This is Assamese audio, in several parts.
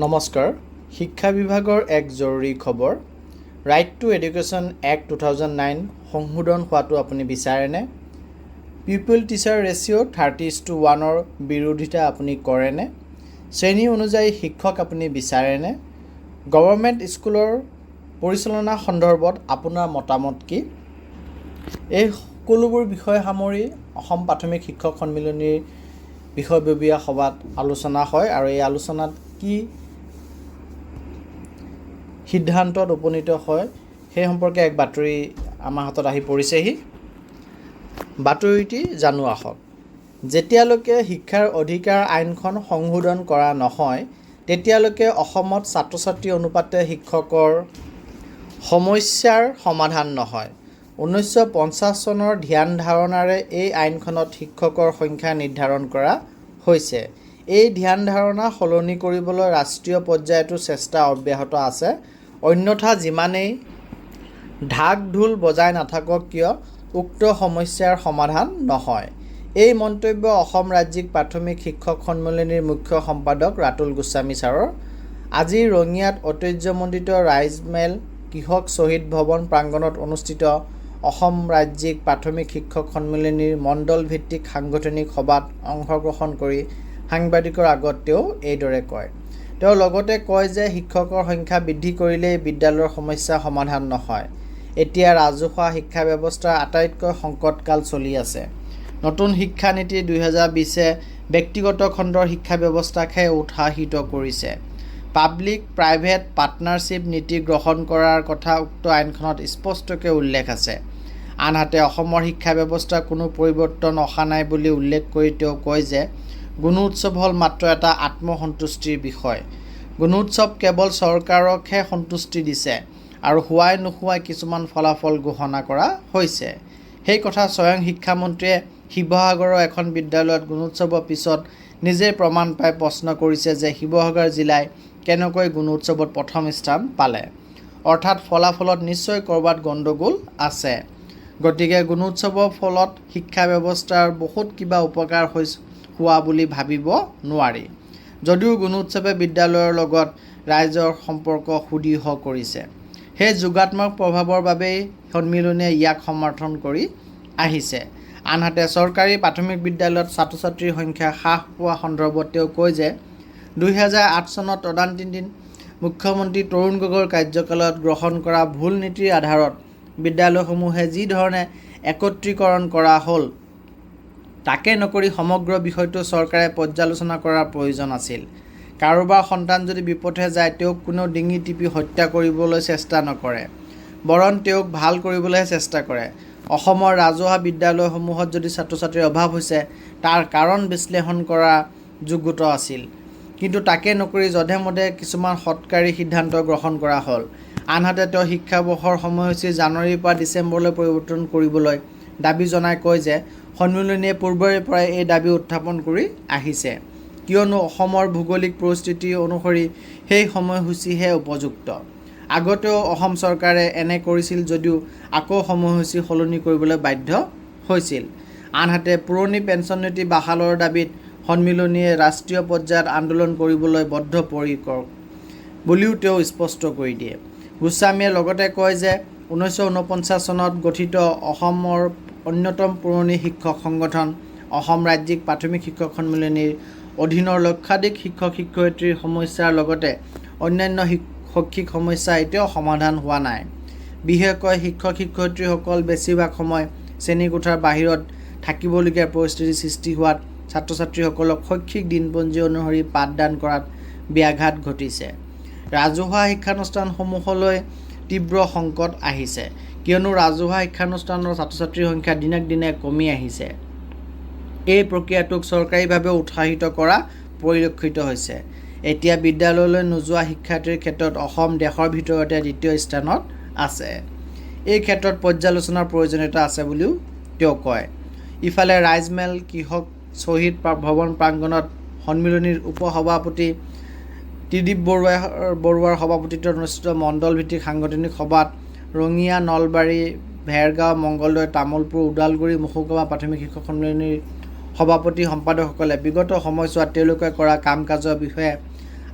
নমস্কাৰ শিক্ষা বিভাগৰ এক জৰুৰী খবৰ ৰাইট টু এডুকেশ্যন এক্ট 2009 সংশোধন হোৱাটো আপুনি বিচাৰেনে পিপল টিচাৰ ৰেচিঅ' 30:1ৰ বিৰোধিতা আপুনি কৰেনে শ্ৰেণী অনুযায়ী শিক্ষক আপুনি বিচাৰেনে গভৰ্ণমেণ্ট স্কুলৰ পৰিচালনা সন্দৰ্ভত আপোনাৰ মতামত কি এই সকলোবোৰ বিষয় সামৰি অসম প্ৰাথমিক শিক্ষক সন্মিলনীৰ বিষয়ববীয়া সভাত আলোচনা হয় আৰু এই আলোচনাত কি সিদ্ধান্তত উপনীত হয় সেই সম্পৰ্কে এক বাতৰি আমাৰ হাতত আহি পৰিছেহি বাতৰিটি জানো আহক যেতিয়ালৈকে শিক্ষাৰ অধিকাৰ আইনখন সংশোধন কৰা নহয় তেতিয়ালৈকে অসমত ছাত্ৰ-ছাত্ৰী অনুপাতে শিক্ষকৰ সমস্যাৰ সমাধান নহয় 1950 চনৰ ধ্যান ধাৰণাৰে এই আইনখনত শিক্ষকৰ সংখ্যা নিৰ্ধাৰণ কৰা হৈছে এই ধ্যান ধাৰণা সলনি কৰিবলৈ ৰাষ্ট্ৰীয় পৰ্যায়তো চেষ্টা অব্যাহত আছে অন্যথা যিমানেই ঢাক ঢোল বজাই নাথাকক কিয় উক্ত সমস্যাৰ সমাধান নহয় এই মন্তব্য অসম ৰাজ্যিক প্ৰাথমিক শিক্ষক সন্মিলনীৰ মুখ্য সম্পাদক ৰাতুল গোস্বামী ছাৰৰ আজি ৰঙিয়াত ঐতিহ্যমণ্ডিত ৰাইজমেল কৃষক শ্বহীদ ভৱন প্ৰাংগণত অনুষ্ঠিত অসম ৰাজ্যিক প্ৰাথমিক শিক্ষক সন্মিলনীৰ মণ্ডল ভিত্তিক সাংগঠনিক সভাত অংশগ্ৰহণ কৰি সাংবাদিকৰ আগত তেওঁ এইদৰে কয় তেওঁ লগতে কয় যে শিক্ষকৰ সংখ্যা বৃদ্ধি কৰিলেই বিদ্যালয়ৰ সমস্যা সমাধান নহয় এতিয়া ৰাজহুৱা শিক্ষা ব্যৱস্থাৰ আটাইতকৈ সংকটকাল চলি আছে নতুন শিক্ষা নীতি 2020 ব্যক্তিগত খণ্ডৰ শিক্ষা ব্যৱস্থাকহে উৎসাহিত কৰিছে পাব্লিক প্ৰাইভেট পাৰ্টনাৰশ্বিপ নীতি গ্ৰহণ কৰাৰ কথা উক্ত আইনখনত স্পষ্টকৈ উল্লেখ আছে আনহাতে অসমৰ শিক্ষা ব্যৱস্থাৰ কোনো পৰিৱৰ্তন অহা নাই বুলি উল্লেখ কৰি তেওঁ কয় যে গুণোৎসৱ হ'ল মাত্ৰ এটা আত্মসন্তুষ্টিৰ বিষয় গুণোৎসৱ কেৱল চৰকাৰকহে সন্তুষ্টি দিছে আৰু হোৱাই নোহোৱাই কিছুমান ফলাফল ঘোষণা কৰা হৈছে সেই কথা স্বয়ং শিক্ষামন্ত্ৰীয়ে শিৱসাগৰৰ এখন বিদ্যালয়ত গুণোৎসৱৰ পিছত নিজেই প্ৰমাণ পাই প্ৰশ্ন কৰিছে যে শিৱসাগৰ জিলাই কেনেকৈ গুণোৎসৱত প্ৰথম স্থান পালে অৰ্থাৎ ফলাফলত নিশ্চয় ক'ৰবাত গণ্ডগোল আছে গতিকে গুণোৎসৱৰ ফলত শিক্ষা ব্যৱস্থাৰ বহুত কিবা উপকাৰ হোৱা বুলি ভাবিব নোৱাৰি যদিও গুণোৎসৱে বিদ্যালয়ৰ লগত ৰাইজৰ সম্পৰ্ক সুদৃঢ় কৰিছে সেই যোগাত্মক প্ৰভাৱৰ বাবেই সন্মিলনীয়ে ইয়াক সমৰ্থন কৰি আহিছে আনহাতে চৰকাৰী প্ৰাথমিক বিদ্যালয়ত ছাত্ৰ-ছাত্ৰীৰ সংখ্যা হ্ৰাস পোৱা সন্দৰ্ভত তেওঁ কয় যে 2008 চনত তদানীন্তন মুখ্যমন্ত্ৰী তৰুণ গগৈৰ কাৰ্যকালত গ্ৰহণ কৰা ভুল নীতিৰ আধাৰত বিদ্যালয়সমূহে যি ধৰণে একত্ৰীকৰণ কৰা হ'ল তাকে নকৰি সমগ্ৰ বিষয়টো চৰকাৰে পৰ্যালোচনা কৰাৰ প্ৰয়োজন আছিল কাৰোবাৰ সন্তান যদি বিপথে যায় তেওঁক কোনো ডিঙি টিপি হত্যা কৰিবলৈ চেষ্টা নকৰে বৰণ তেওঁক ভাল কৰিবলৈহে চেষ্টা কৰে অসমৰ ৰাজহুৱা বিদ্যালয়সমূহত যদি ছাত্ৰ-ছাত্ৰীৰ অভাৱ হৈছে তাৰ কাৰণ বিশ্লেষণ কৰা যোগ্যতা আছিল কিন্তু তাকে নকৰি যধে মধে কিছুমান সৎকাৰী সিদ্ধান্ত গ্ৰহণ কৰা হ'ল আনহাতে তেওঁ শিক্ষাবৰ্ষৰ সময়সূচী জানুৱাৰীৰ পৰা ডিচেম্বৰলৈ পৰিৱৰ্তন কৰিবলৈ দাবী জনাই কয় যে সন্মিলনীয়ে পূৰ্বৰে পৰাই এই দাবী উত্থাপন কৰি আহিছে কিয়নো অসমৰ ভৌগোলিক পৰিস্থিতি অনুসৰি সেই সময়সূচীহে উপযুক্ত আগতেও অসম চৰকাৰে এনে কৰিছিল যদিও আকৌ সময়সূচী সলনি কৰিবলৈ বাধ্য হৈছিল আনহাতে পুৰণি পেঞ্চন নীতি বাহালৰ দাবীত সন্মিলনীয়ে ৰাষ্ট্ৰীয় পৰ্যায়ত আন্দোলন কৰিবলৈ বদ্ধপৰিকৰ বুলিও তেওঁ স্পষ্ট কৰি দিয়ে গোস্বামীয়ে লগতে কয় যে 1949 চনত গঠিত অসমৰ অন্যতম পুৰণি শিক্ষক সংগঠন অসম ৰাজ্যিক প্ৰাথমিক শিক্ষক সন্মিলনীৰ অধীনৰ লক্ষাধিক শিক্ষক শিক্ষয়িত্ৰীৰ সমস্যাৰ লগতে অন্যান্য শৈক্ষিক সমস্যা এতিয়াও সমাধান হোৱা নাই বিশেষকৈ শিক্ষক শিক্ষয়িত্ৰীসকল বেছিভাগ সময় শ্ৰেণীকোঠাৰ বাহিৰত থাকিবলগীয়া পৰিস্থিতিৰ সৃষ্টি হোৱাত ছাত্ৰ-ছাত্ৰীসকলক শৈক্ষিক দিনপঞ্জী অনুসৰি পাঠদান কৰাত ব্যাঘাত ঘটিছে ৰাজহুৱা শিক্ষানুষ্ঠানসমূহলৈ তীব্ৰ সংকট আহিছে কিয়নো ৰাজহুৱা শিক্ষানুষ্ঠানৰ ছাত্ৰ-ছাত্ৰীৰ সংখ্যা দিনক দিনে কমি আহিছে এই প্ৰক্ৰিয়াটোক চৰকাৰীভাৱে উৎসাহিত কৰা পৰিলক্ষিত হৈছে এতিয়া বিদ্যালয়লৈ নোযোৱা শিক্ষাৰ্থীৰ ক্ষেত্ৰত অসম দেশৰ ভিতৰতে দ্বিতীয় স্থানত আছে এই ক্ষেত্ৰত পৰ্যালোচনাৰ প্ৰয়োজনীয়তা আছে বুলিও তেওঁ কয় ইফালে ৰাইজমেল কৃষক শ্বহীদ ভৱন প্ৰাংগণত সন্মিলনীৰ উপসভাপতি ত্ৰিদীপ বৰুৱাৰ সভাপতিত্বত অনুষ্ঠিত মণ্ডল ভিত্তিক সাংগঠনিক সভাত ৰঙিয়া নলবাৰী ভেৰগাঁও মংগলদৈ তামোলপুৰ ওদালগুৰি মহকুমা প্ৰাথমিক শিক্ষক সন্মিলনীৰ সভাপতি সম্পাদকসকলে বিগত সময়ছোৱাত তেওঁলোকে কৰা কাম কাজৰ বিষয়ে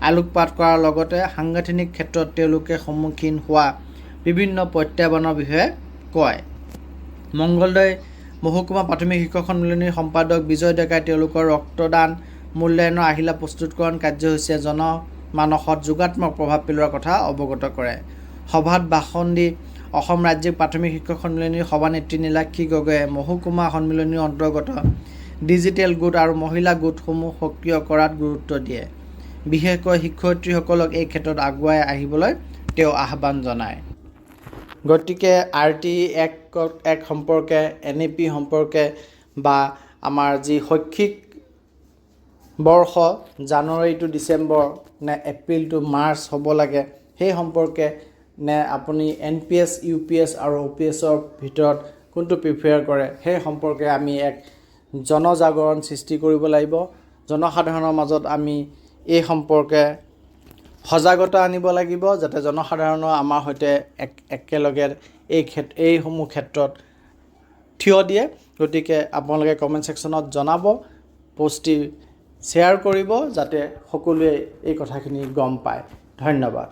আলোকপাত কৰাৰ লগতে সাংগঠনিক ক্ষেত্ৰত তেওঁলোকে সন্মুখীন হোৱা বিভিন্ন প্ৰত্যাহ্বানৰ বিষয়ে কয়। মংগলদৈ মহকুমা প্ৰাথমিক শিক্ষক সন্মিলনীৰ সম্পাদক বিজয় ডেকাই তেওঁলোকৰ ৰক্তদান মূল্যায়নৰ আহিলা প্ৰস্তুতকৰণ কাৰ্যসূচীয়ে জনমানসত যোগাত্মক প্ৰভাৱ পেলোৱাৰ কথা অৱগত কৰে। সভাত ভাষণ দি অসম ৰাজ্যিক প্ৰাথমিক শিক্ষক সন্মিলনীৰ সভানেত্ৰী নীলাক্ষী গগৈয়ে মহকুমা সন্মিলনীৰ অন্তৰ্গত ডিজিটেল গোট আৰু মহিলা গোটসমূহ সক্ৰিয় কৰাত গুৰুত্ব দিয়ে। বিশেষকৈ শিক্ষয়িত্ৰীসকলক এই ক্ষেত্ৰত আগুৱাই আহিবলৈ তেওঁ আহ্বান জনায়। গতিকে RT এক সম্পৰ্কে NEP সম্পৰ্কে বা আমাৰ যি শৈক্ষিক বৰ্ষ জানুৱাৰী টু ডিচেম্বৰ নে এপ্ৰিল টু মাৰ্চ হ'ব লাগে সেই সম্পৰ্কে নে আপুনি NPS UPS আৰু OPSৰ ভিতৰত কোনটো প্ৰিফেয়াৰ কৰে সেই সম্পৰ্কে আমি এক জনজাগৰণ সৃষ্টি কৰিব লাগিব। জনসাধাৰণৰ মাজত আমি এই সম্পৰ্কে সজাগতা আনিব লাগিব যাতে জনসাধাৰণৰ আমাৰ সৈতে একেলগে এইসমূহ ক্ষেত্ৰত থিয় দিয়ে। গতিকে আপোনালোকে কমেণ্ট ছেকশ্যনত জনাব, পষ্টটি শ্বেয়াৰ কৰিব যাতে সকলোৱে এই কথাখিনি গম পায়। ধন্যবাদ।